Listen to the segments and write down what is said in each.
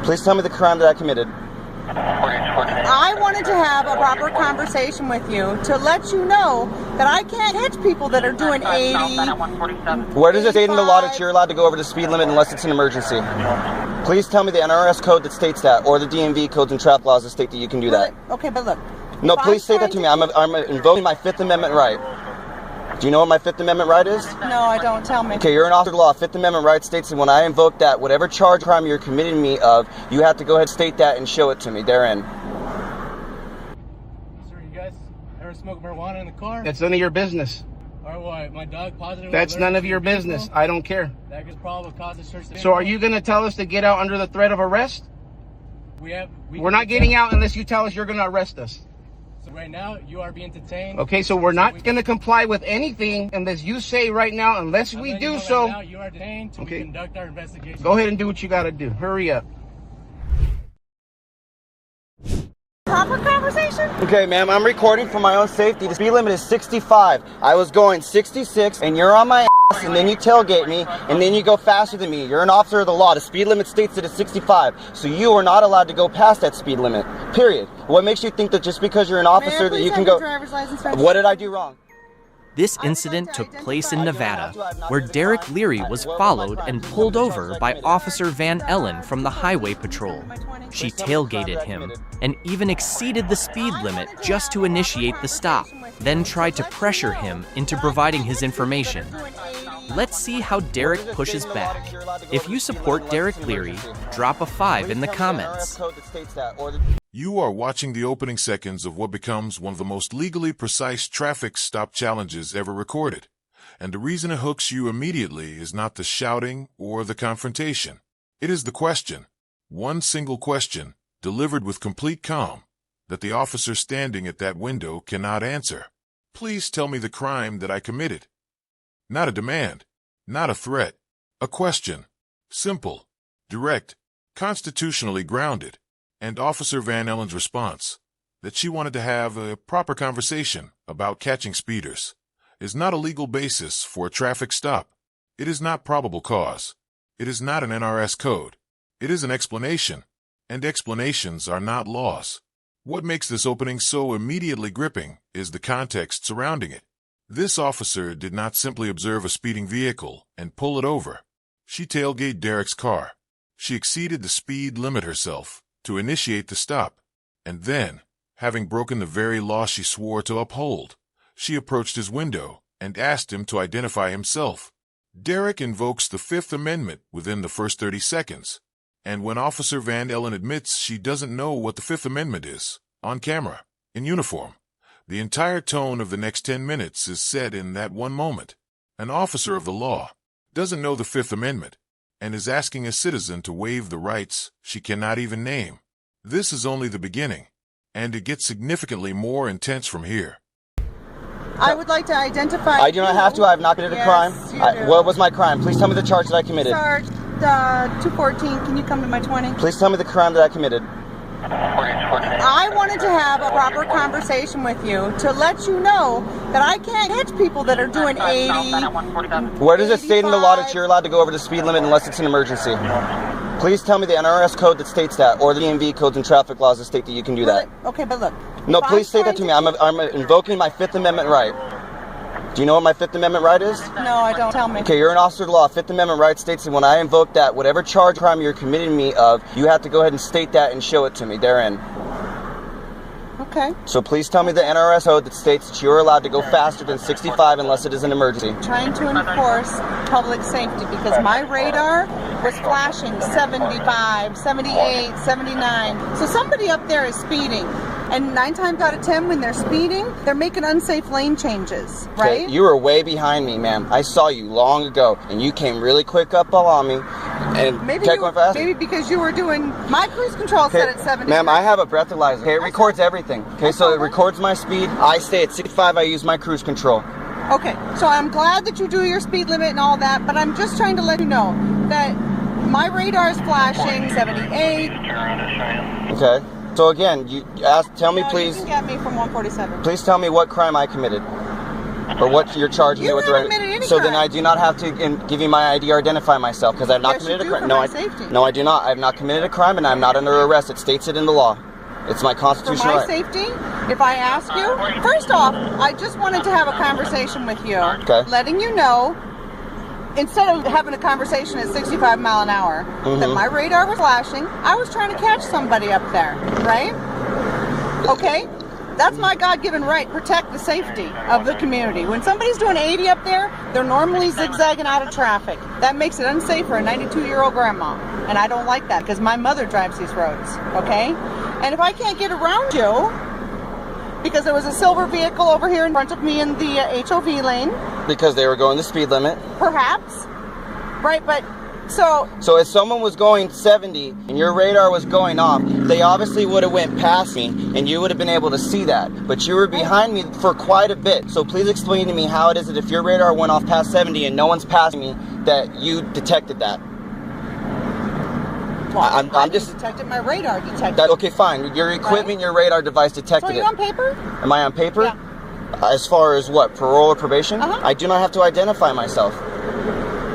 Please tell me the crime that I committed. I wanted to have a proper conversation with you to let you know that I can't catch people that are doing 80. Where does it state in the law that you're allowed to go over the speed limit unless it's an emergency? Please tell me the NRS code that states that, or the DMV codes and traffic laws that state that you can do that. Okay, but look. No, please say that to me. I'm invoking my Fifth Amendment right. Do you know what my Fifth Amendment right is? No, I don't. Tell me. Okay, you're an officer of the law. Fifth Amendment right states that when I invoke that, whatever charge crime you're committing me of, you have to go ahead and state that and show it to me therein. Sir, you guys ever smoke marijuana in the car? That's none of your business. Or what? My dog positive? That's none of your business. I don't care. That could probably cause a search. So are you going to tell us to get out under the threat of arrest? We're not getting out unless you tell us you're going to arrest us. So right now, you are being detained. Okay, so we're not going to comply with anything unless you say right now, unless we do so. Right now, you are detained to conduct our investigation. Go ahead and do what you got to do. Hurry up. Proper conversation? Okay, ma'am, I'm recording for my own safety. The speed limit is 65. I was going 66, and you're on my ass, and then you tailgate me, and then you go faster than me. You're an officer of the law. The speed limit states that it's 65, so you are not allowed to go past that speed limit, period. What makes you think that just because you're an officer that you can go... What did I do wrong? This incident took place in Nevada, where Derek Leary was followed and pulled over by Officer Van Ellen from the Highway Patrol. She tailgated him and even exceeded the speed limit just to initiate the stop, then tried to pressure him into providing his information. Let's see how Derek pushes back. If you support Derek Leary, drop a 5 in the comments. You are watching the opening seconds of what becomes one of the most legally precise traffic stop challenges ever recorded. And the reason it hooks you immediately is not the shouting or the confrontation. It is the question, one single question, delivered with complete calm, that the officer standing at that window cannot answer. Please tell me the crime that I committed. Not a demand, not a threat, a question. Simple, direct, constitutionally grounded. And Officer Van Ellen's response, that she wanted to have a proper conversation about catching speeders, is not a legal basis for a traffic stop. It is not probable cause. It is not an NRS code. It is an explanation, and explanations are not laws. What makes this opening so immediately gripping is the context surrounding it. This officer did not simply observe a speeding vehicle and pull it over. She tailgated Derek's car. She exceeded the speed limit herself to initiate the stop, and then, having broken the very law she swore to uphold, she approached his window and asked him to identify himself. Derek invokes the Fifth Amendment within the first 30 seconds, and when Officer Van Ellen admits she doesn't know what the Fifth Amendment is, on camera, in uniform, the entire tone of the next 10 minutes is set in that one moment. An officer of the law doesn't know the Fifth Amendment, and is asking a citizen to waive the rights she cannot even name. This is only the beginning, and it gets significantly more intense from here. I would like to identify I do not have to. I have not committed a crime. What was my crime? Please tell me the charge that I committed. Sarge, 214, can you come to my 20? Please tell me the crime that I committed. I wanted to have a proper conversation with you to let you know that I can't catch people that are doing 80. Where does it state in the law that you're allowed to go over the speed limit unless it's an emergency? Please tell me the NRS code that states that, or the DMV codes and traffic laws that state that you can do that. Okay, but look. No, please say that to me. I'm invoking my Fifth Amendment right. Do you know what my Fifth Amendment right is? No, I don't. Tell me. Okay, you're an officer of the law. Fifth Amendment right states that when I invoke that, whatever charge crime you're committing me of, you have to go ahead and state that and show it to me therein. Okay. So please tell me the NRS code that states that you're allowed to go faster than 65 unless it is an emergency. Trying to enforce public safety because my radar was flashing 75, 78, 79. So somebody up there is speeding. And 9 times out of 10, when they're speeding, they're making unsafe lane changes, right? Okay, you were way behind me, ma'am. I saw you long ago, and you came really quick up on me, and kept going fast. Maybe because you were doing, my cruise control set at 70. Ma'am, I have a breathalyzer. Okay, it records everything. Okay, so it records my speed. I stay at 65. I use my cruise control. Okay, so I'm glad that you do your speed limit and all that, but I'm just trying to let you know that my radar is flashing 78. Okay. So again, tell me please. You can get me from 147. Please tell me what crime I committed. Or what you're charging me with? You haven't committed any So then crime. I do not have to give you my ID or identify myself because I've not Yes, you committed a do crime. for No, my I safety. no, I do not. I have not committed a crime and I'm not under arrest. It states it in the law. It's my For constitutional my right. safety, if I ask you, first off, I just wanted to have a conversation with you, Okay. letting you know, instead of having a conversation at 65 mile an hour, that my radar was flashing. I was trying to catch somebody up there, right? Okay? That's my God-given right. Protect the safety of the community. When somebody's doing 80 up there, they're normally zigzagging out of traffic. That makes it unsafe for a 92-year-old grandma. And I don't like that because my mother drives these roads, okay? And if I can't get around you, because there was a silver vehicle over here in front of me in the HOV lane, Because they were going the speed limit. perhaps, right? But so So if someone was going 70 and your radar was going off, they obviously would have went past me and you would have been able to see that. But you were behind me for quite a bit. So please explain to me how it is that if your radar went off past 70 and no one's passing me, that you detected that. I'm just detected. My radar detected. that. Okay, fine. Your equipment, your radar device So detected you're it. on paper? Am I on paper? Yeah. As far as what, parole or probation? Uh-huh. I do not have to identify myself.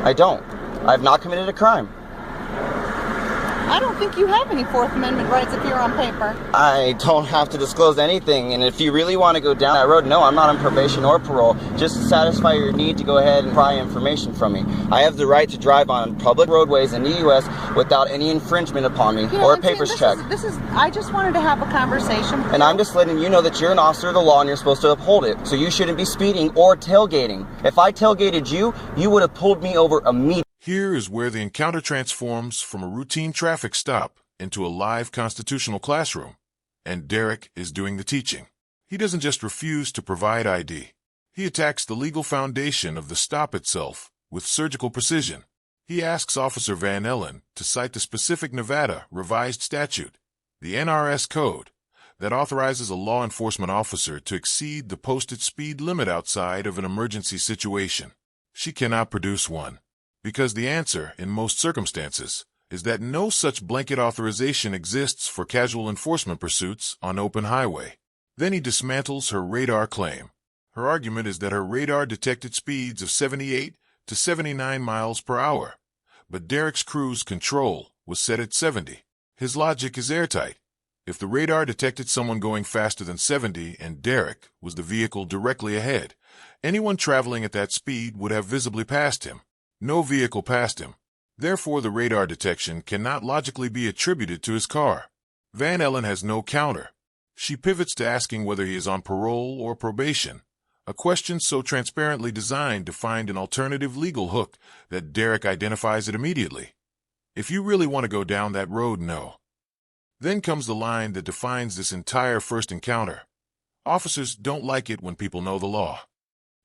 I don't. I have not committed a crime. I don't think you have any Fourth Amendment rights if you're on paper. I don't have to disclose anything, and if you really want to go down that road, no, I'm not on probation or parole. Just to satisfy your need to go ahead and pry information from me. I have the right to drive on public roadways in the U.S. without any infringement upon me You know, or a and see, papers check. I just wanted to have a conversation with And you. I'm just letting you know that you're an officer of the law and you're supposed to uphold it. So you shouldn't be speeding or tailgating. If I tailgated you, you would have pulled me over immediately. Here is where the encounter transforms from a routine traffic stop into a live constitutional classroom, and Derek is doing the teaching. He doesn't just refuse to provide ID. He attacks the legal foundation of the stop itself with surgical precision. He asks Officer Van Ellen to cite the specific Nevada revised statute, the NRS code, that authorizes a law enforcement officer to exceed the posted speed limit outside of an emergency situation. She cannot produce one, because the answer, in most circumstances, is that no such blanket authorization exists for casual enforcement pursuits on open highway. Then he dismantles her radar claim. Her argument is that her radar detected speeds of 78 to 79 miles per hour, but Derek's cruise control was set at 70. His logic is airtight. If the radar detected someone going faster than 70 and Derek was the vehicle directly ahead, anyone traveling at that speed would have visibly passed him. No vehicle passed him. Therefore, the radar detection cannot logically be attributed to his car. Van Ellen has no counter. She pivots to asking whether he is on parole or probation, a question so transparently designed to find an alternative legal hook that Derek identifies it immediately. If you really want to go down that road, no. Then comes the line that defines this entire first encounter. Officers don't like it when people know the law.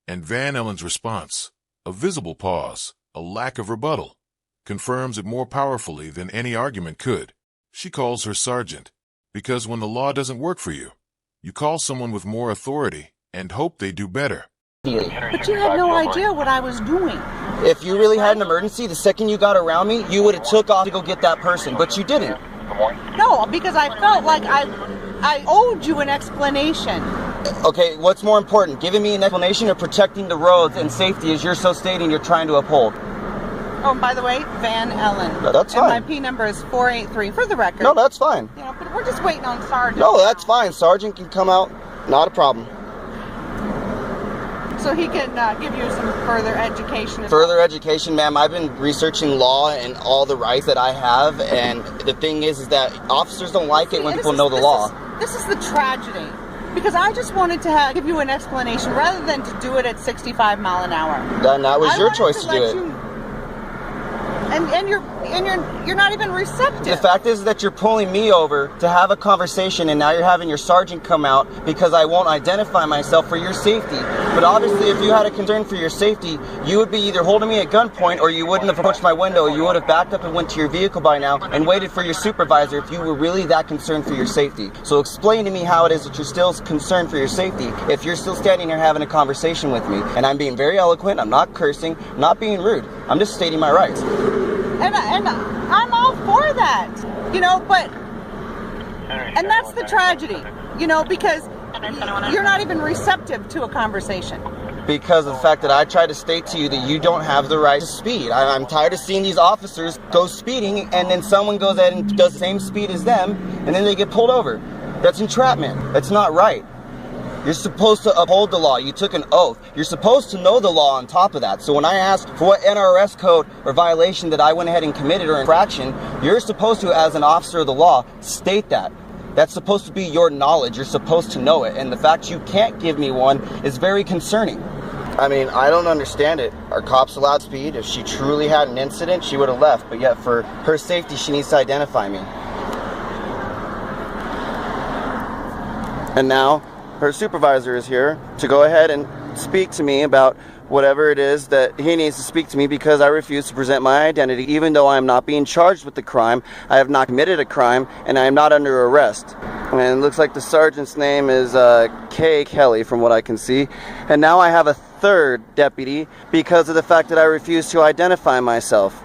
And Van Ellen's response, a visible pause, a lack of rebuttal, confirms it more powerfully than any argument could. She calls her sergeant, because when the law doesn't work for you, you call someone with more authority and hope they do better. But you had no idea what I was doing. If you really had an emergency, the second you got around me, you would have took off to go get that person, but you didn't. No, because I felt like I owed you an explanation. Okay, what's more important, giving me an explanation or protecting the roads and safety as you're so stating you're trying to uphold? Oh, and by the way, Van Ellen. No, that's and fine. my P number is 483 for the record. No, that's fine. You know, but we're just waiting on Sergeant. No, that's fine. Sergeant can come out. Not a problem. So he can give you some further education. Further education, ma'am. I've been researching law and all the rights that I have, and the thing is that officers don't like it when people know the law. This is the tragedy. Because I just wanted to give you an explanation rather than to do it at 65 mile an hour. Then that was your choice to do it. And you're not even receptive. The fact is that you're pulling me over to have a conversation, and now you're having your sergeant come out because I won't identify myself for your safety. But obviously, if you had a concern for your safety, you would be either holding me at gunpoint or you wouldn't have approached my window. You would have backed up and went to your vehicle by now and waited for your supervisor if you were really that concerned for your safety. So explain to me how it is that you're still concerned for your safety if you're still standing here having a conversation with me. And I'm being very eloquent, I'm not cursing, I'm not being rude. I'm just stating my rights. And I'm all for that, you know, but, and that's the tragedy, you know, because you're not even receptive to a conversation. because of the fact that I tried to state to you that you don't have the right to speed. I'm tired of seeing these officers go speeding and then someone goes ahead and does the same speed as them and then they get pulled over. That's entrapment. That's not right. You're supposed to uphold the law. You took an oath. You're supposed to know the law on top of that. So when I asked for what NRS code or violation that I went ahead and committed or infraction, you're supposed to, as an officer of the law, state that. That's supposed to be your knowledge. You're supposed to know it. And the fact you can't give me one is very concerning. I mean, I don't understand it. Are cops allowed speed? If she truly had an incident, she would have left. But yet for her safety, she needs to identify me. And now her supervisor is here to go ahead and speak to me about whatever it is that he needs to speak to me because I refuse to present my identity. Even though I am not being charged with the crime, I have not committed a crime, and I am not under arrest. And it looks like the sergeant's name is Kay Kelly from what I can see. And now I have a third deputy because of the fact that I refuse to identify myself.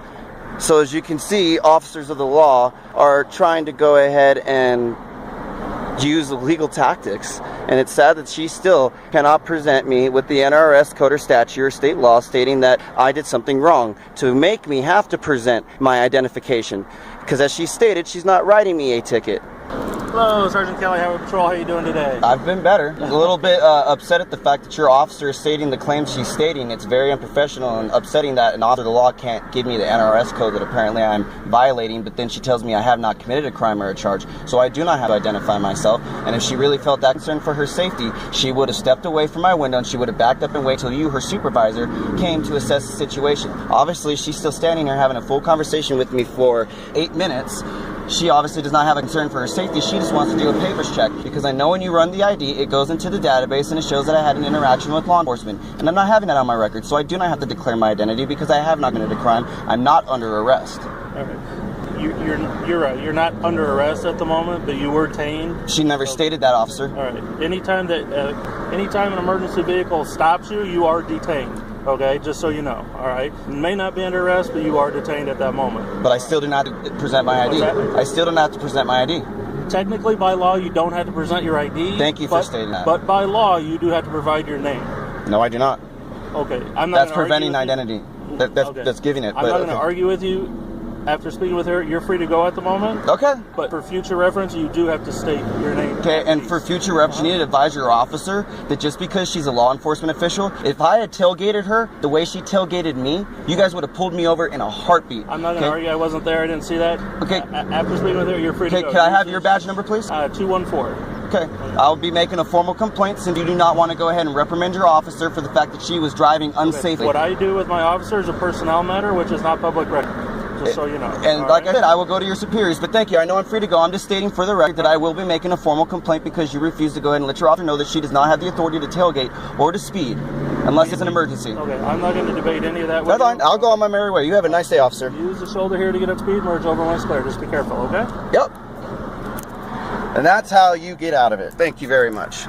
So as you can see, officers of the law are trying to go ahead and use legal tactics, and it's sad that she still cannot present me with the NRS code or statute or state law stating that I did something wrong to make me have to present my identification, because as she stated, she's not writing me a ticket. Hello, Sergeant Kelly, Highway Patrol. How are you doing today? I've been better. A little bit upset at the fact that your officer is stating the claims she's stating. It's very unprofessional and upsetting that an officer of the law can't give me the NRS code that apparently I'm violating, but then she tells me I have not committed a crime or a charge, so I do not have to identify myself. And if she really felt that concerned for her safety, she would have stepped away from my window and she would have backed up and waited till you, her supervisor, came to assess the situation. Obviously, she's still standing here having a full conversation with me for 8 minutes. She obviously does not have a concern for her safety. She just wants to do a papers check because I know when you run the ID, it goes into the database and it shows that I had an interaction with law enforcement. And I'm not having that on my record, so I do not have to declare my identity because I have not committed a crime. I'm not under arrest. Okay. You're right. You're not under arrest at the moment, but you were detained. She never stated that, officer. All right. Anytime an emergency vehicle stops you, you are detained. Okay, just so you know. All right. You may not be under arrest, but you are detained at that moment. But I still do not present my ID. I still don't have to present my ID. Technically, by law, you don't have to present your ID. Thank you for stating that. But by law, you do have to provide your name. No, I do not. Okay. I'm not. That's preventing identity. That's giving it. I'm not going to argue with you. After speaking with her, you're free to go at the moment. Okay. But for future reference, you do have to state your name. Okay, and for future reference, you need to advise your officer that just because she's a law enforcement official, if I had tailgated her the way she tailgated me, you guys would have pulled me over in a heartbeat. I'm not going to argue. I wasn't there. I didn't see that. Okay. After speaking with her, you're free to go. Could I have your badge number, please? 214. Okay. I'll be making a formal complaint since you do not want to go ahead and reprimand your officer for the fact that she was driving unsafely. What I do with my officer is a personnel matter, which is not public record. Just so you know. And like I said, I will go to your superiors, but thank you. I know I'm free to go. I'm just stating for the record that I will be making a formal complaint because you refuse to go ahead and let your officer know that she does not have the authority to tailgate or to speed unless it's an emergency. Okay, I'm not going to debate any of that. That's fine. I'll go on my merry way. You have a nice day, officer. Use the shoulder here to get up speed, merge over when it's clear. Just be careful, okay? Yep. And that's how you get out of it. Thank you very much.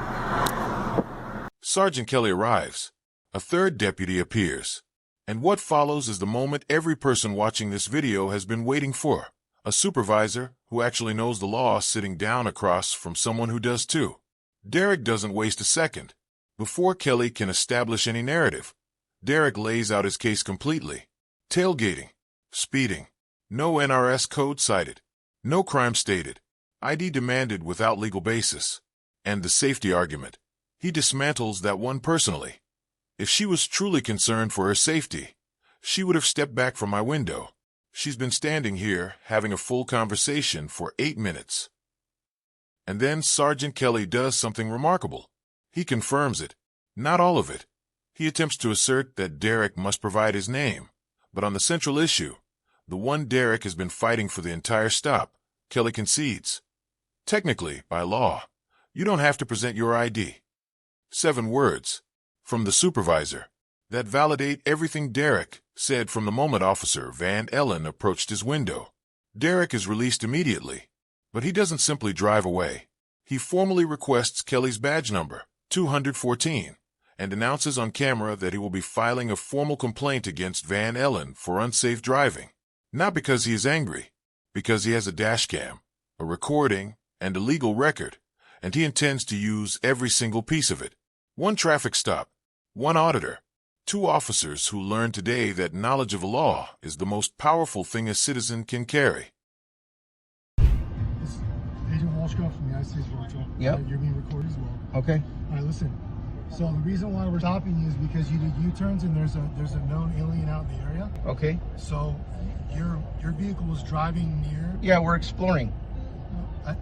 Sergeant Kelly arrives. A third deputy appears. And what follows is the moment every person watching this video has been waiting for. A supervisor who actually knows the law sitting down across from someone who does too. Derek doesn't waste a second. Before Kelly can establish any narrative, Derek lays out his case completely. Tailgating, speeding, no NRS code cited, no crime stated, ID demanded without legal basis, and the safety argument. He dismantles that one personally. If she was truly concerned for her safety, she would have stepped back from my window. She's been standing here having a full conversation for 8 minutes. And then Sergeant Kelly does something remarkable. He confirms it. Not all of it. He attempts to assert that Derek must provide his name. But on the central issue, the one Derek has been fighting for the entire stop, Kelly concedes. Technically, by law, you don't have to present your ID. 7 words from the supervisor that validate everything Derek said from the moment Officer Van Ellen approached his window. Derek is released immediately, but he doesn't simply drive away. He formally requests Kelly's badge number, 214, and announces on camera that he will be filing a formal complaint against Van Ellen for unsafe driving. Not because he is angry, because he has a dash cam, a recording, and a legal record, and he intends to use every single piece of it. One traffic stop, 1 auditor. 2 officers who learned today that knowledge of law is the most powerful thing a citizen can carry. This is Agent Walshcroft from the United States Border Patrol. Yep. You're being recorded as well. Okay. All right, listen. So the reason why we're stopping you is because you did U-turns and there's a known alien out in the area. Okay. So your vehicle was driving near. Yeah, we're exploring.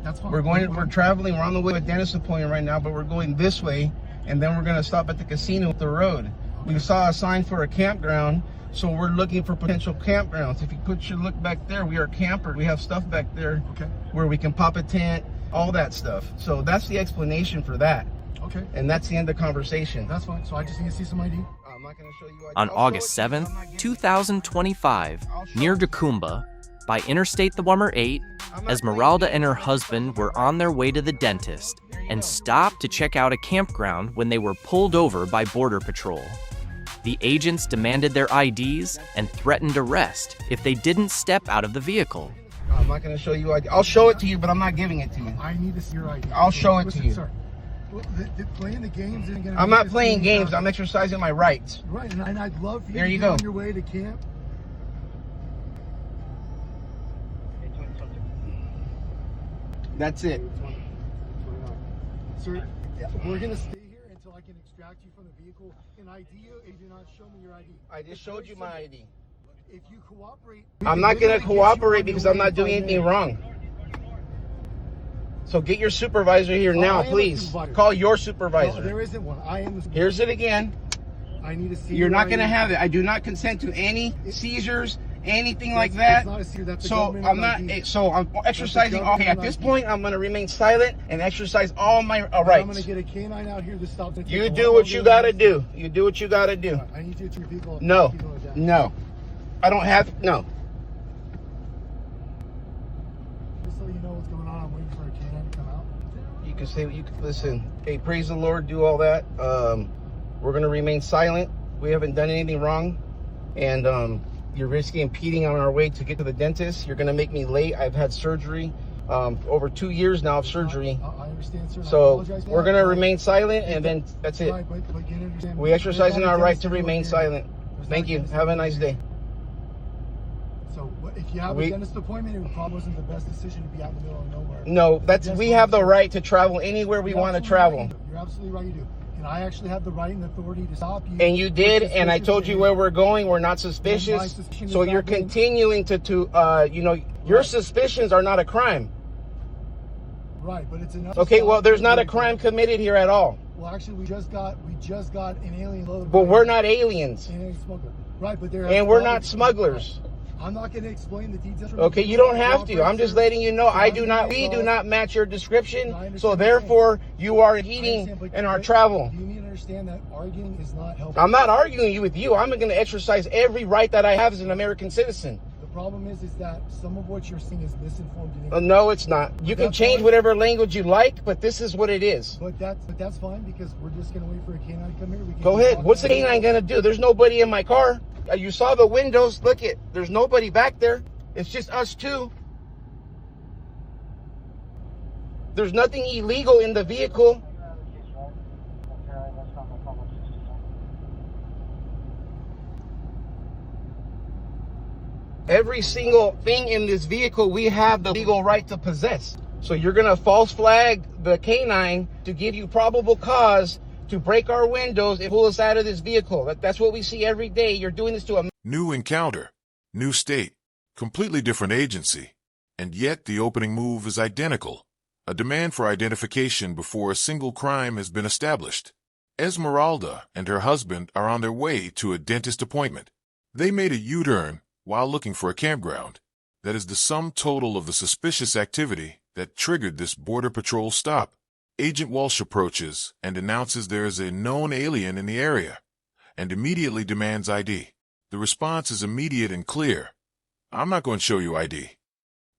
That's fine. We're traveling. We're on the way to a dentist appointment right now, but we're going this way, and then we're going to stop at the casino up the road. We saw a sign for a campground, so we're looking for potential campgrounds. If you put your look back there, we are campers. We have stuff back there where we can pop a tent, all that stuff. So that's the explanation for that. Okay. And that's the end of the conversation. That's fine. So I just need to see some ID. I'm not going to show you ID. On August 7th, 2025, near Tacumba, by Interstate the 8, Esmeralda and her husband were on their way to the dentist and stopped to check out a campground when they were pulled over by Border Patrol. The agents demanded their IDs and threatened arrest if they didn't step out of the vehicle. I'm not going to show you ID. I'll show it to you, but I'm not giving it to you. I need to see your ID. I'll show it to you. Sir, playing the games isn't gonna I'm not playing games. I'm exercising my rights. Right, and I'd love for you there to you get go. On your way to camp. That's it. Sir, we're going to stay here until I can extract you from the vehicle and ID you, and do not show me your ID. I just showed you my ID. If you cooperate... I'm not going to cooperate because I'm not doing anything wrong. So get your supervisor here now, please. Call your supervisor. No, there isn't one. I am the supervisor. Here's it again. I need to see. You're not going to have it. I do not consent to any seizures, anything like that. It's not a seizure. That's the So government I'm not. ID. So I'm exercising. Okay, at this point, I'm going to remain silent and exercise all my I'm rights. going to get a canine out here to stop. You do what you got to do. You do what you got to do. I need you to people. No, no, I don't have. No. Just so you know what's going on, I'm waiting for a canine to come out. You can say what you can. Listen. Hey, praise the Lord. Do all that. We're going to remain silent. We haven't done anything wrong, and you're risking impeding on our way to get to the dentist. You're going to make me late. I've had surgery, over 2 years now of surgery. I understand, sir. So we're going to remain silent, and then that's it. Right, but you understand, We exercising our right to remain silent. Thank you. Have a nice day. So if you have a dentist appointment, it probably wasn't the best decision to be out in the middle of nowhere. No, we have the right to travel anywhere we want to travel. You're absolutely right, you do. And I actually have the right and authority to stop you. And you did, and I told you where we're going. We're not suspicious. So you're continuing to your suspicions are not a crime. Right, but it's enough. Okay, well, there's not a crime committed here at all. Well, actually, we just got an alien loaded. But we're not aliens. An alien smuggler. Right, but they're. And we're not smugglers. I'm not going to explain the details. Okay, you don't have to. I'm just letting you know. We do not match your description. So therefore, you are impeding in our travel. You need to understand that arguing is not helpful. I'm not arguing with you. I'm going to exercise every right that I have as an American citizen. The problem is that some of what you're seeing is misinformed. No, it's not. You can change whatever language you like, but this is what it is. But that's fine because we're just going to wait for a canine to come here. Go ahead. What's the canine going to do? There's nobody in my car. You saw the windows. Look it. There's nobody back there. It's just us two. There's nothing illegal in the vehicle. Every single thing in this vehicle we have the legal right to possess. So you're going to false flag the canine to give you probable cause to break our windows and pull us out of this vehicle. That's what we see every day. You're doing this to a new encounter, new state, completely different agency. And yet the opening move is identical. A demand for identification before a single crime has been established. Esmeralda and her husband are on their way to a dentist appointment. They made a U-turn while looking for a campground. That is the sum total of the suspicious activity that triggered this Border Patrol stop. Agent Walsh approaches and announces there is a known alien in the area and immediately demands ID. The response is immediate and clear. I'm not going to show you ID.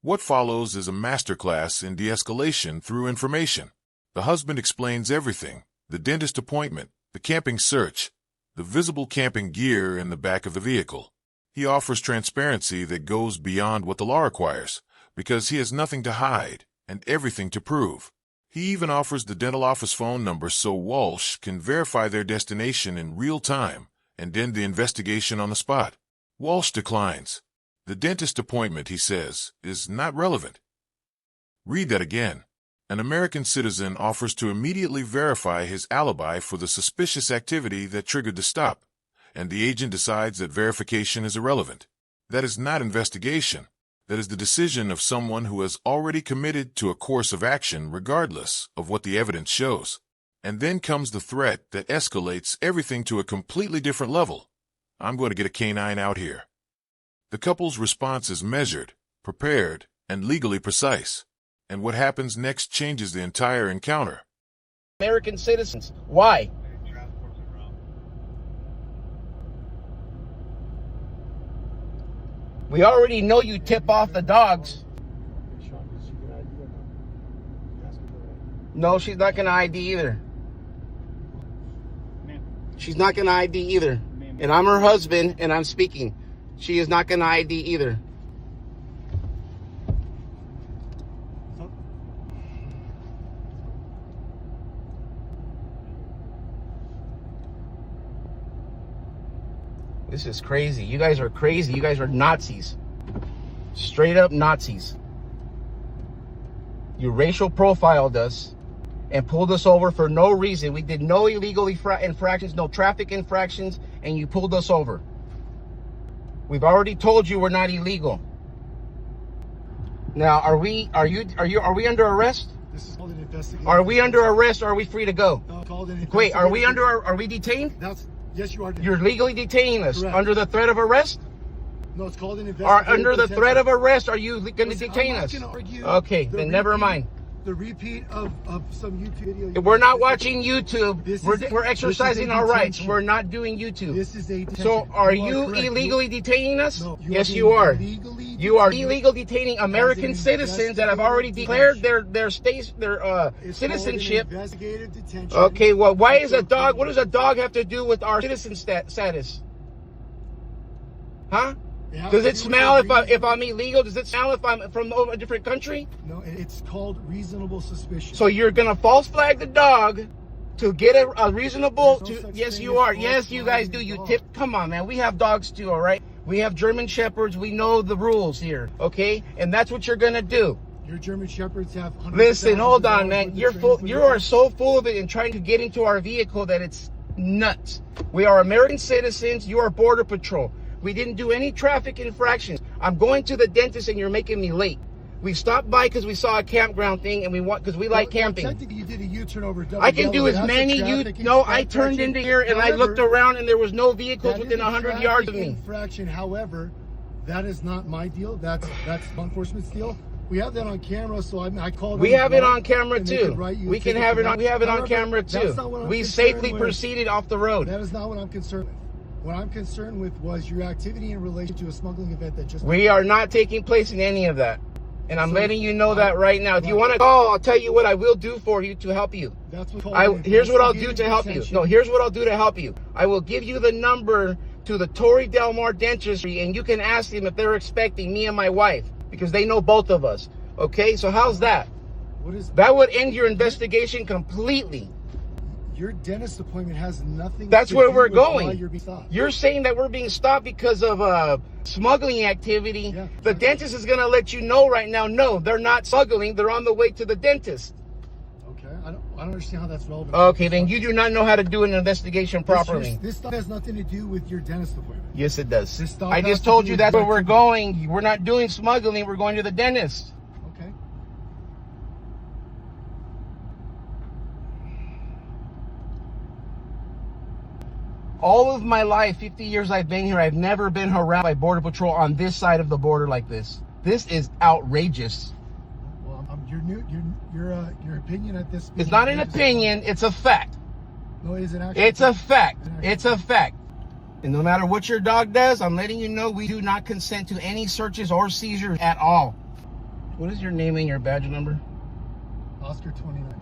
What follows is a masterclass in de-escalation through information. The husband explains everything: the dentist appointment, the camping search, the visible camping gear in the back of the vehicle. He offers transparency that goes beyond what the law requires because he has nothing to hide and everything to prove. He even offers the dental office phone number so Walsh can verify their destination in real time and end the investigation on the spot. Walsh declines. The dentist appointment, he says, is not relevant. Read that again. An American citizen offers to immediately verify his alibi for the suspicious activity that triggered the stop, and the agent decides that verification is irrelevant. That is not investigation. That is the decision of someone who has already committed to a course of action regardless of what the evidence shows. And then comes the threat that escalates everything to a completely different level. I'm going to get a canine out here. The couple's response is measured, prepared, and legally precise. And what happens next changes the entire encounter. American citizens. Why? We already know you tip off the dogs. No, she's not going to ID either. She's not going to ID either. And I'm her husband, and I'm speaking. She is not going to ID either. This is crazy. You guys are crazy. You guys are Nazis. Straight up Nazis. You racial profiled us and pulled us over for no reason. We did no illegal infractions, no traffic infractions, and you pulled us over. We've already told you we're not illegal. Now, are we under arrest? This is called an investigation. Are we under arrest or are we free to go? No, called an Wait, are we investigation. detained? Yes, you are. You're legally detaining us. Correct. Under the threat of arrest? No, it's called an investigation. Under the threat of arrest, are you going to detain us? Okay, then never mind. The repeat of some YouTube video. We're not watching YouTube. This We're is exercising a our rights. detention. We're not doing YouTube. This is a detention. So are you correct. illegally detaining us? No, Yes, you are. illegally You are detained. illegal detaining American an citizens that have already declared investigative their It's citizenship. called an investigative detention. Okay, well, why is a dog? What does a dog have to do with our citizen status? Huh? has Does to it do with smell the if I'm illegal? Does it smell if I'm from a different country? No, it's called reasonable suspicion. So you're gonna false flag the dog to get a reasonable. There's no such Yes, thing you as are. false Yes, you guys do. flagging You dogs. tip. Come on, man. We have dogs too. All right. We have German shepherds. We know the rules here. Okay, and that's what you're gonna do. Your German shepherds have hundreds Listen, of hold thousands on, of man. hours of You're training full. for You dogs. are so full of it and trying to get into our vehicle that it's nuts. We are American citizens. You are Border Patrol. We didn't do any traffic infractions. I'm going to the dentist and you're making me late. We stopped by because we saw a campground thing and we want because we like camping. Technically, you did a U-turn over double I can do yellow. as That's a many traffic No, I infraction. turned into here and I However, looked around and there was no vehicles that is within a 100 yards of traffic me. Infraction. However, that is not my deal. That's law enforcement's deal. We have that on camera, so I called. We have it on camera and they too. could write you a We can ticket have for it that. on. We have it on However, camera that's too. not what I'm We concerned safely with. proceeded off the road. That is not what I'm concerned with. What I'm concerned with was your activity in relation to a smuggling event that just. We are not taking place in any of that. And I'm So, letting you know that right now. If you want to call, I'll tell you what I will do for you to help you. That's what. Here's what I'll do to help you. No, here's what I'll do to help you. I will give you the number to the Torrey Del Mar Dentistry, and you can ask them if they're expecting me and my wife, because they know both of us. Okay, so how's that? What is That would end your investigation completely. your dentist appointment has nothing. That's to where do we're with going. Why you're being stopped. You're saying that we're being stopped because of smuggling activity. Yeah. The dentist is going to let you know right now, no, they're not smuggling. They're on the way to the dentist. Okay, I don't understand how that's relevant. Okay, then you do not know how to do an investigation properly. This stuff has nothing to do with your dentist appointment. Yes, it does. This stuff I has just to told do you with that's where we're activity. going. We're not doing smuggling. We're going to the dentist. Okay. All of my life, 50 years I've been here, I've never been harassed by Border Patrol on this side of the border like this. This is outrageous. Well, your opinion at this. It's not an opinion. It's a fact. No, it is an actual. It's a fact. It's a fact. And no matter what your dog does, I'm letting you know we do not consent to any searches or seizures at all. What is your name and your badge number? Oscar 29.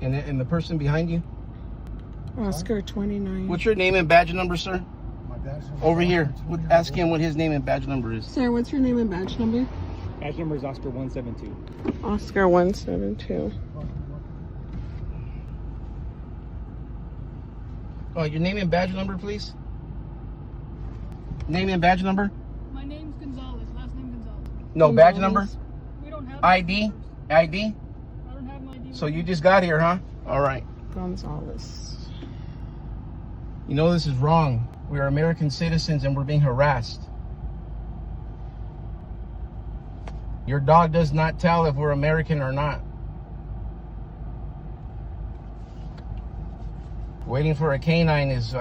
And the person behind you? Oscar 29. What's your name and badge number, sir? My badge number is Over Oscar here. 29. Ask him what his name and badge number is. Sir, what's your name and badge number? Badge number is Oscar 172. Oscar 172. Oh, your name and badge number, please. Name and badge number. My name's Gonzalez. Last name Gonzalez. No, badge number. We don't have ID. ID. I don't have my ID. So you just got here, huh? All right. Gonzalez. You know this is wrong. We are American citizens and we're being harassed. Your dog does not tell if we're American or not. Waiting for a canine is,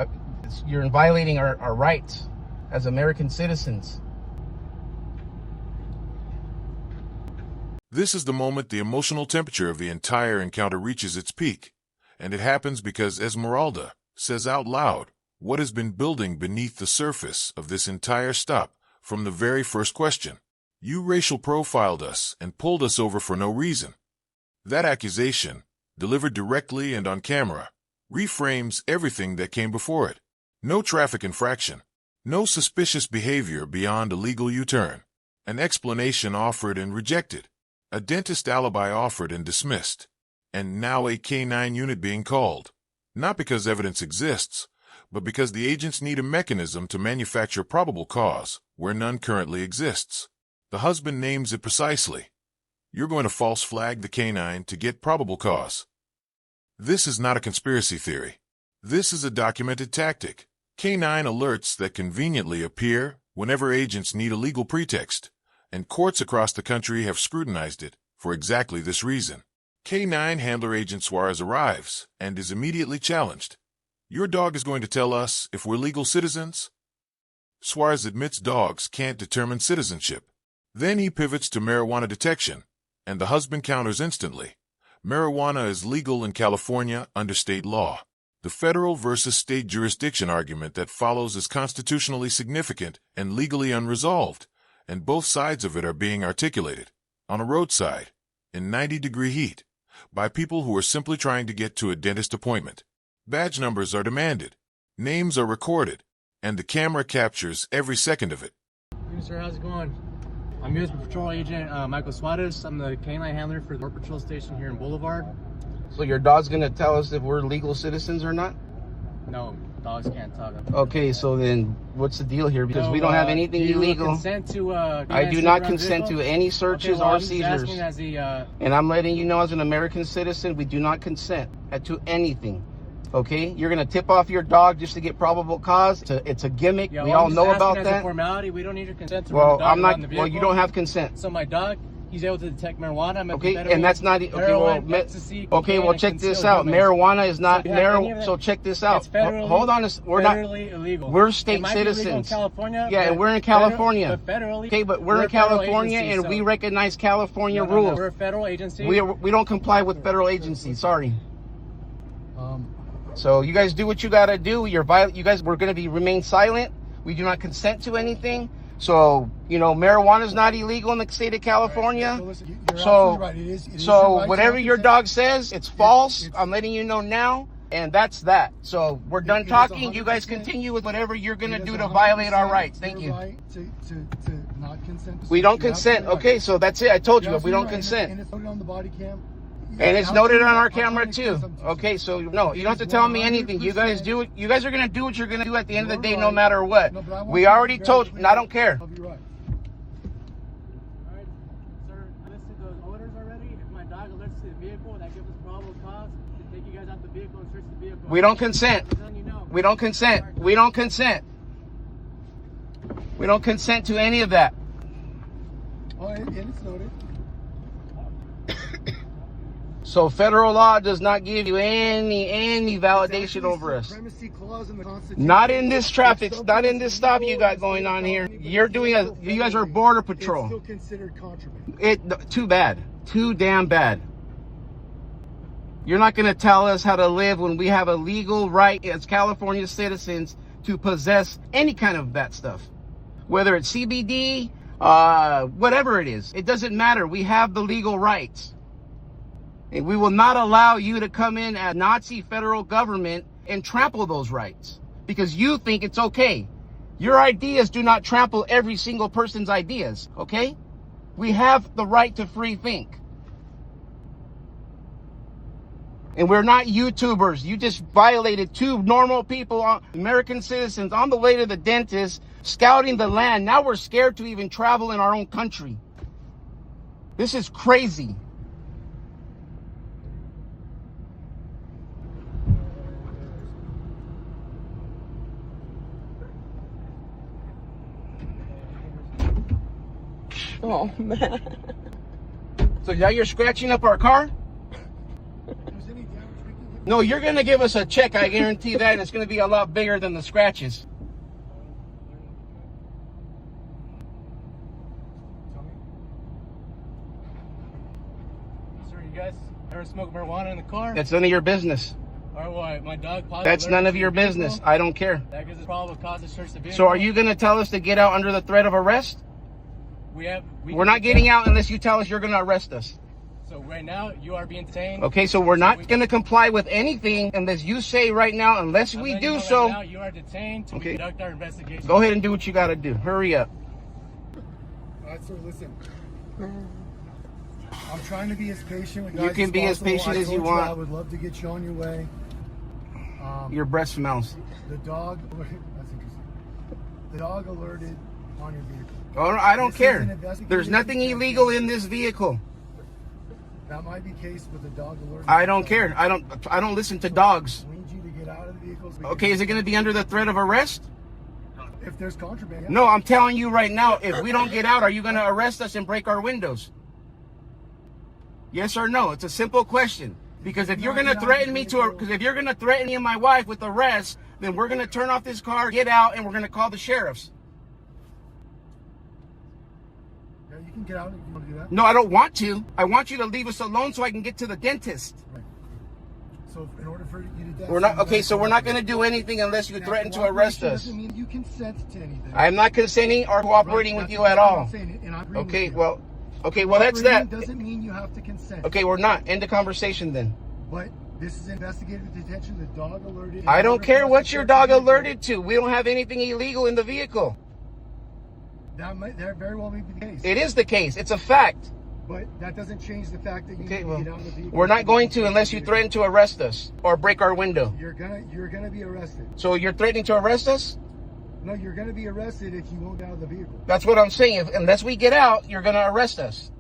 you're violating our rights as American citizens. This is the moment the emotional temperature of the entire encounter reaches its peak, and it happens because Esmeralda says out loud what has been building beneath the surface of this entire stop from the very first question. You racial profiled us and pulled us over for no reason. That accusation, delivered directly and on camera, reframes everything that came before it. No traffic infraction, no suspicious behavior beyond a legal U-turn, an explanation offered and rejected, a dentist alibi offered and dismissed, and now a K-9 unit being called, not because evidence exists, but because the agents need a mechanism to manufacture probable cause where none currently exists. The husband names it precisely. You're going to false flag the K-9 to get probable cause. This is not a conspiracy theory. This is a documented tactic. K-9 alerts that conveniently appear whenever agents need a legal pretext, and courts across the country have scrutinized it for exactly this reason. K-9 handler agent Suarez arrives and is immediately challenged. Your dog is going to tell us if we're legal citizens? Suarez admits dogs can't determine citizenship. Then he pivots to marijuana detection, and the husband counters instantly. Marijuana is legal in California under state law. The federal versus state jurisdiction argument that follows is constitutionally significant and legally unresolved, and both sides of it are being articulated, on a roadside, in 90-degree heat, by people who are simply trying to get to a dentist appointment. Badge numbers are demanded, names are recorded, and the camera captures every second of it. Hey, sir, how's it going? I'm U.S. Patrol Agent Michael Suarez. I'm the canine handler for the Border Patrol Station here in Boulevard. So your dog's gonna tell us if we're legal citizens or not? No, dogs can't talk. Okay, so then what's the deal here? Because we don't have anything illegal. Consent to, I do not consent to any searches or seizures. As a, and I'm letting you know as an American citizen, we do not consent to anything. Okay, you're gonna tip off your dog just to get probable cause. It's a gimmick. Yeah, we all know about as that. A formality. We don't need your consent to well, run the dog I'm not. around the Well, vehicle. you don't have consent. So my dog, he's able to detect marijuana. Okay, and that's not. Okay, heroin, well, ecstasy, okay, well, check this out. Marijuana is not marijuana. So check this out. It's federally, hold on, we're not. Illegal. We're state citizens. In California, yeah, and we're in California. Federally, okay, but we're in California, and we recognize California rules. We're a federal agency. We don't comply with federal agencies. Sorry. So you guys do what you gotta do. You guys, we're gonna remain silent. We do not consent to anything. So, you know, marijuana is not illegal in the state of California. Right, so listen, so right. It is so whatever your dog says, it's false. I'm letting you know now, and that's that. So we're done talking. You guys continue with whatever you're gonna do to violate our rights. Thank you. Right to not consent. We don't consent. Okay, so that's it. I told you, we don't consent. And it's noted on the body cam. And it's noted on our camera too. Okay, so no, you don't have to tell me anything. You guys do it. You guys are gonna do what you're gonna do at the end of the day, no matter what. We already told. I don't care. All right, sir. I listed those orders already. If my dog alerts to the vehicle, that gives us probable cause to take you guys out the vehicle and search the vehicle. We don't consent. We don't consent. We don't consent. We don't consent to any of that. Oh, and it's noted. So federal law does not give you any validation over us. Not in this traffic, not in this stop you got going on here. You're doing you guys are border patrol. It's still considered contraband. Too bad. Too damn bad. You're not going to tell us how to live when we have a legal right as California citizens to possess any kind of that stuff. Whether it's CBD, whatever it is. It doesn't matter. We have the legal rights. And we will not allow you to come in as Nazi federal government and trample those rights because you think it's okay. Your ideas do not trample every single person's ideas, okay? We have the right to free think. And we're not YouTubers. You just violated two normal people, American citizens, on the way to the dentist, scouting the land. Now we're scared to even travel in our own country. This is crazy. Oh, man. So now you're scratching up our car? No, you're going to give us a check, I guarantee that. And it's going to be a lot bigger than the scratches. Sir, you guys ever smoke marijuana in the car? That's none of your business. Or what? My dog That's none of your business. I don't care. That gives us probable cause to search the vehicle. So are you going to tell us to get out under the threat of arrest? We're not getting out unless you tell us you're going to arrest us. So right now, you are being detained. Okay, so we're not going to comply with anything unless you say right now, unless we do so. Right now, you are detained to conduct our investigation. Go ahead and do what you got to do. Hurry up. All right, sir, listen. I'm trying to be as patient with you. You can be as patient as you want. I would love to get you on your way. Your breath smells. The dog, that's interesting. The dog alerted on your vehicle. Oh, I don't care. There's nothing illegal in this vehicle. That might be the case with the dog alerted. I don't care. I don't listen to dogs. We need you to get out of the vehicle. Okay, is it going to be under the threat of arrest? If there's contraband. No, I'm telling you right now, if we don't get out, are you going to arrest us and break our windows? Yes or no? It's a simple question. Because if you're going to threaten me and my wife with arrest, then we're going to turn off this car, get out, and we're going to call the sheriffs. Yeah, you can get out if you want to do that. No, I don't want to. I want you to leave us alone so I can get to the dentist. Right. So in order for you to do that, We're not okay. So we're not going to do anything unless you threaten to arrest us. Doesn't mean you consent to anything. I'm not consenting or cooperating with you at all. Okay, well, that's that. Doesn't mean you have to consent. Okay, we're not. End the conversation then. But this is investigative detention. The dog alerted. I don't care what your dog alerted to. We don't have anything illegal in the vehicle. That very well may be the case. It is the case. It's a fact. But that doesn't change the fact that you need to get out of the vehicle. We're not going to unless you threaten to arrest us or break our window. You're gonna be arrested. So you're threatening to arrest us? No, you're gonna be arrested if you won't get out of the vehicle. That's what I'm saying. Unless we get out, you're gonna arrest us.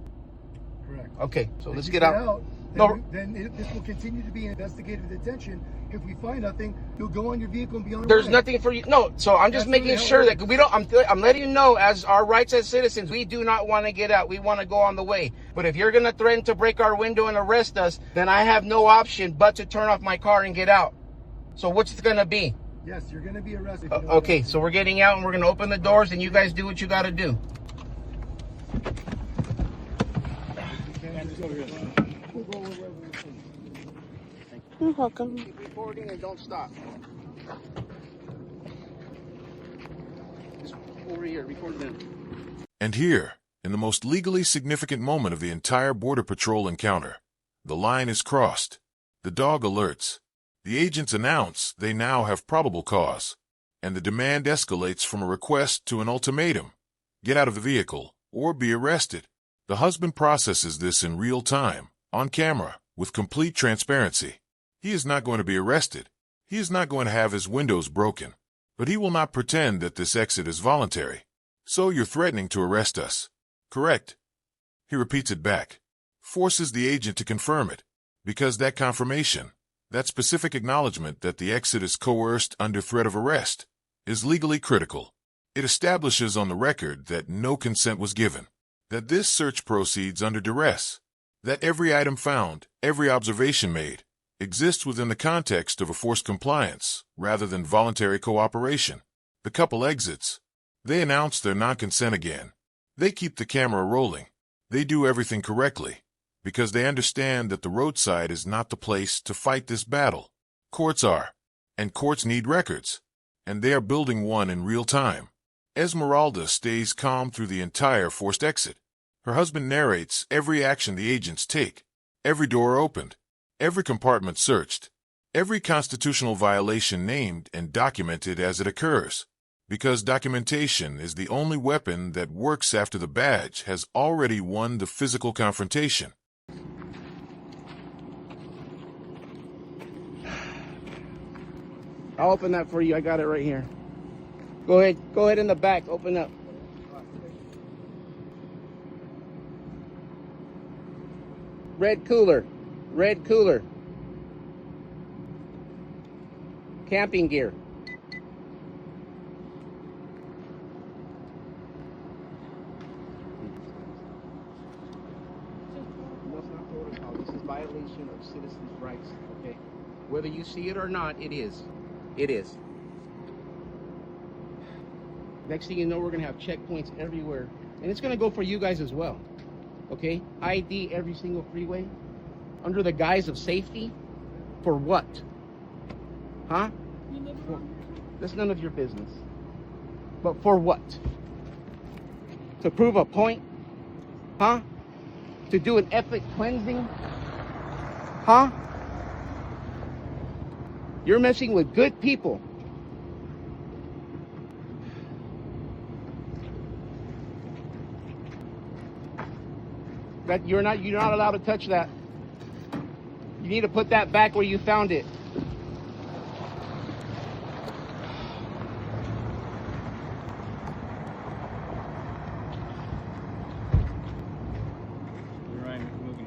Correct. Okay, so let's If get you out. This will continue to be investigative detention. If we find nothing, you'll go on your vehicle and be on. There's nothing for you. No, so I'm just making sure that we don't. I'm letting you know, as our rights as citizens, we do not want to get out. We want to go on the way. But if you're gonna threaten to break our window and arrest us, then I have no option but to turn off my car and get out. So what's it gonna be? Yes, you're gonna be arrested. Okay, so we're getting out and we're gonna open the doors and you guys do what you gotta do. You're welcome. Keep recording and don't stop. Just over here, record them. And here, in the most legally significant moment of the entire Border Patrol encounter, the line is crossed. The dog alerts. The agents announce they now have probable cause, and the demand escalates from a request to an ultimatum: get out of the vehicle or be arrested. The husband processes this in real time, on camera, with complete transparency. He is not going to be arrested. He is not going to have his windows broken. But he will not pretend that this exit is voluntary. So you're threatening to arrest us. Correct. He repeats it back, forces the agent to confirm it, because that confirmation, that specific acknowledgement that the exit is coerced under threat of arrest, is legally critical. It establishes on the record that no consent was given, that this search proceeds under duress, that every item found, every observation made, exists within the context of a forced compliance rather than voluntary cooperation. The couple exits. They announce their non-consent again. They keep the camera rolling. They do everything correctly because they understand that the roadside is not the place to fight this battle. Courts are, and courts need records, and they are building one in real time. Esmeralda stays calm through the entire forced exit. Her husband narrates every action the agents take, every door opened, every compartment searched, every constitutional violation named and documented as it occurs. because documentation is the only weapon that works after the badge has already won the physical confrontation. I'll open that for you. I got it right here. Go ahead in the back, open up. Red cooler. Camping gear. That's not protocol. This is violation of citizens' rights, okay? Whether you see it or not, it is. It is. Next thing you know, we're gonna have checkpoints everywhere. And it's gonna go for you guys as well. Okay? ID every single freeway under the guise of safety. For what? Huh? That's none of your business. But for what? To prove a point? Huh? To do an ethnic cleansing? Huh? You're messing with good people. That you're not allowed to touch that. You need to put that back where you found it.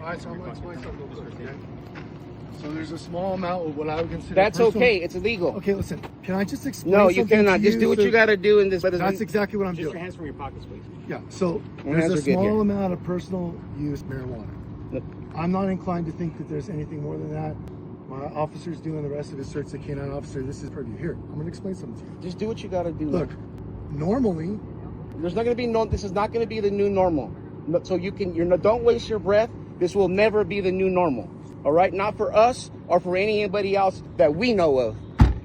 All right, so I'm going to explain something real quick, okay? So there's a small amount of what I would consider That's personal... okay. It's illegal. Okay, listen. Can I just explain No, you something cannot. to Just do what you got to do in this. That's exactly what I'm Just doing. your hands from your pockets, please. Yeah, so Your there's hands a are good small here. amount of personal use marijuana. Look. I'm not inclined to think that there's anything more than that. My officer's doing the rest of his search, the canine officer. This is purview. Here, I'm going to explain something to you. Just do what you got to do. Look, normally, There's not going to be no. This is not going to be the new normal. So you can. Don't waste your breath. This will never be the new normal. All right, not for us or for anybody else that we know of.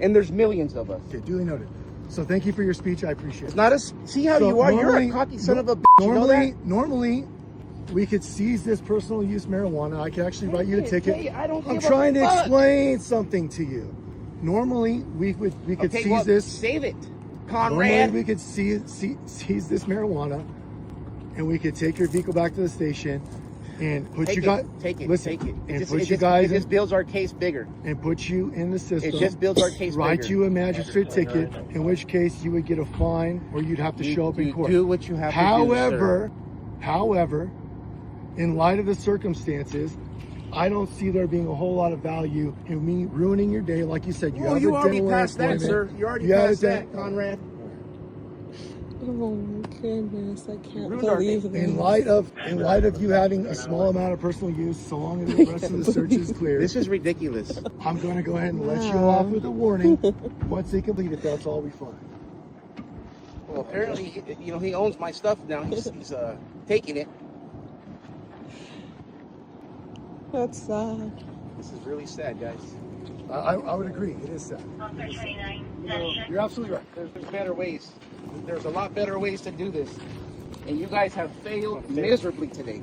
And there's millions of us. okay, duly noted. So thank you for your speech. I appreciate It's it. not a. See how So you are. You're normally- a cocky son of a bitch. Normally, we could seize this personal use marijuana. I could actually write you a ticket. Hey, I don't I'm give a trying to fuck. explain something to you. Normally, we could Okay, seize well, this. Save it, Normally, Conrad. we could seize this marijuana, and we could take your vehicle back to the station, and put you guys. Take it. Listen, Take it. and It put just, you guys it just builds our case bigger. and put you in the system. It just builds our case Write bigger. you a magistrate ticket, in which case you would get a fine, or you'd have to show up in You court. do what you have to do, However, in light of the circumstances, I don't see there being a whole lot of value in me ruining your day. Like you said, you Oh, have you a already dental passed that, appointment. sir. You already You had a passed that, dent- Conrad. Oh my goodness, I can't Ruined our believe day. this. In light of you having a small amount of personal use, so long as the rest of the search is clear, This is ridiculous. I'm going to go ahead and let you off with a warning. Once they complete it, that's all we find. Well, apparently, he owns my stuff now. He's taking it. That's sad. This is really sad, guys. I would agree. It is sad. You're absolutely right. There's better ways. There's a lot better ways to do this. And you guys have failed miserably today.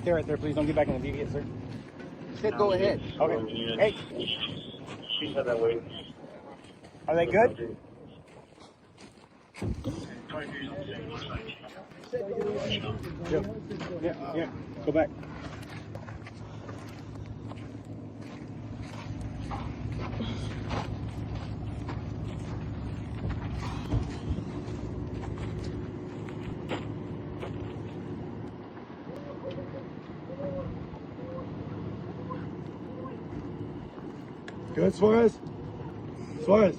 Stay right there, please. Don't get back in the vehicle, sir. Said go ahead. Okay. Hey. Are they good? Yeah. Go back. Good, Suarez? Suarez.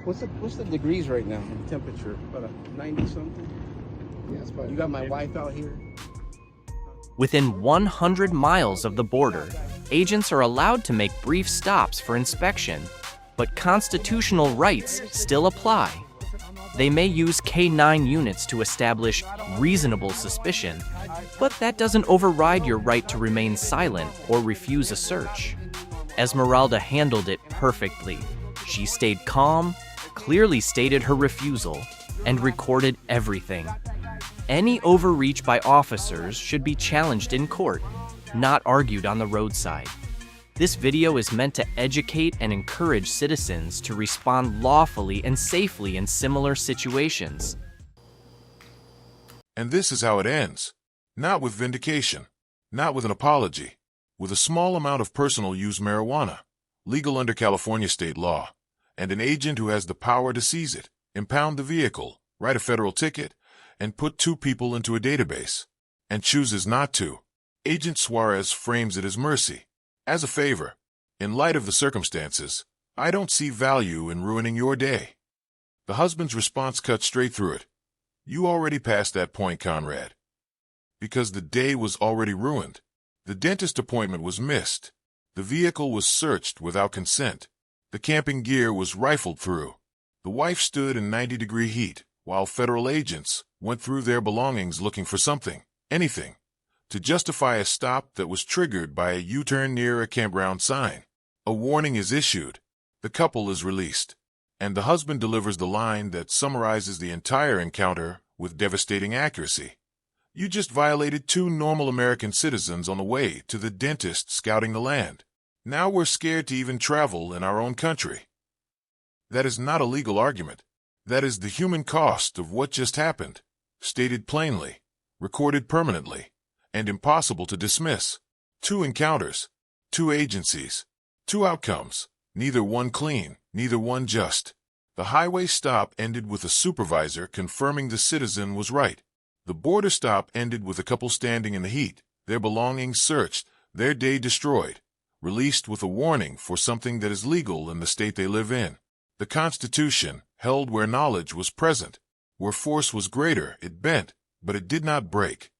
What's the degrees right now? The temperature? About a 90 something? Yeah, it's fine. You got my wife out here. Within 100 miles of the border, agents are allowed to make brief stops for inspection, but constitutional rights still apply. They may use K-9 units to establish reasonable suspicion, but that doesn't override your right to remain silent or refuse a search. Esmeralda handled it perfectly. She stayed calm, clearly stated her refusal, and recorded everything. Any overreach by officers should be challenged in court, not argued on the roadside. This video is meant to educate and encourage citizens to respond lawfully and safely in similar situations. And this is how it ends. Not with vindication, not with an apology, with a small amount of personal use marijuana, legal under California state law, and an agent who has the power to seize it, impound the vehicle, write a federal ticket, and put 2 people into a database, and chooses not to. Agent Suarez frames it as mercy, as a favor. In light of the circumstances, I don't see value in ruining your day. The husband's response cut straight through it. You already passed that point, Conrad. Because the day was already ruined. The dentist appointment was missed. The vehicle was searched without consent. The camping gear was rifled through. The wife stood in 90-degree heat, while federal agents went through their belongings looking for something, anything, to justify a stop that was triggered by a U-turn near a campground sign. A warning is issued. The couple is released. And the husband delivers the line that summarizes the entire encounter with devastating accuracy. You just violated 2 normal American citizens on the way to the dentist scouting the land. Now we're scared to even travel in our own country. That is not a legal argument. That is the human cost of what just happened, stated plainly, recorded permanently, and impossible to dismiss. 2 encounters, 2 agencies, 2 outcomes, neither one clean, neither one just. The highway stop ended with a supervisor confirming the citizen was right. The border stop ended with a couple standing in the heat, their belongings searched, their day destroyed, released with a warning for something that is legal in the state they live in. The Constitution held where knowledge was present. Where force was greater, it bent, but it did not break.